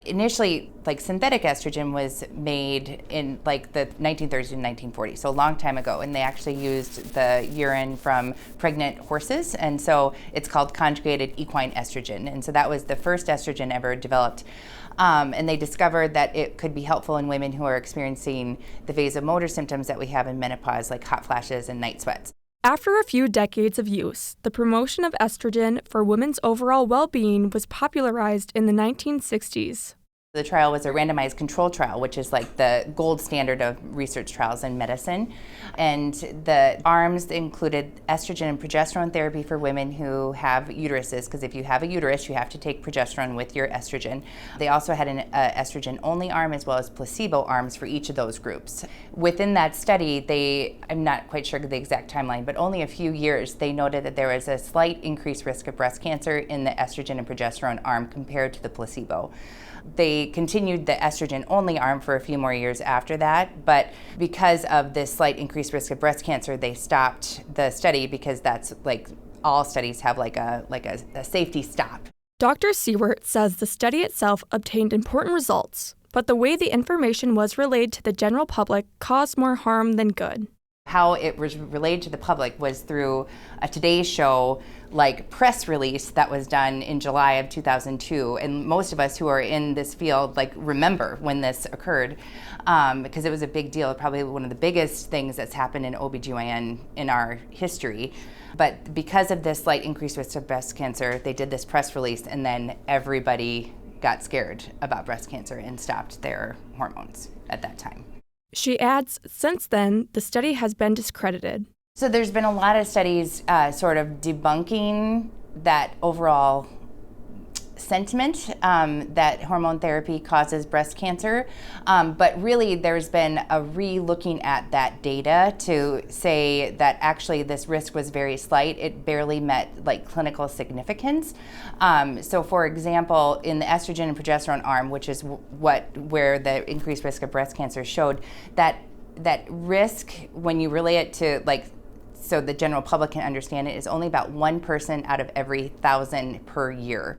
Initially, like synthetic estrogen was made in like the 1930s and 1940s, so a long time ago, and they actually used the urine from pregnant horses, and so it's called conjugated equine estrogen, and so that was the first estrogen ever developed. And they discovered that it could be helpful in women who are experiencing the vasomotor symptoms that we have in menopause, like hot flashes and night sweats. After a few decades of use, the promotion of estrogen for women's overall well-being was popularized in the 1960s. The trial was a randomized control trial, which is like the gold standard of research trials in medicine. And the arms included estrogen and progesterone therapy for women who have uteruses, because if you have a uterus, you have to take progesterone with your estrogen. They also had an estrogen-only arm as well as placebo arms for each of those groups. Within that study, I'm not quite sure the exact timeline, but only a few years, they noted that there was a slight increased risk of breast cancer in the estrogen and progesterone arm compared to the placebo. They continued the estrogen-only arm for a few more years after that, but because of this slight increased risk of breast cancer, they stopped the study because that's like all studies have like a safety stop. Dr. Siewert says the study itself obtained important results, but the way the information was relayed to the general public caused more harm than good. How it was relayed to the public was through a Today Show like press release that was done in July of 2002, and most of us who are in this field like remember when this occurred because it was a big deal, probably one of the biggest things that's happened in OBGYN in our history. But because of this slight increased risk of breast cancer, they did this press release, and then everybody got scared about breast cancer and stopped their hormones at that time. She adds, since then, the study has been discredited. So there's been a lot of studies sort of debunking that overall sentiment that hormone therapy causes breast cancer. But really, there's been a re-looking at that data to say that actually this risk was very slight. It barely met like clinical significance. So for example, in the estrogen and progesterone arm, which is where the increased risk of breast cancer showed, that risk, when you relay it to like, so the general public can understand it, is only about one person out of every 1,000 per year.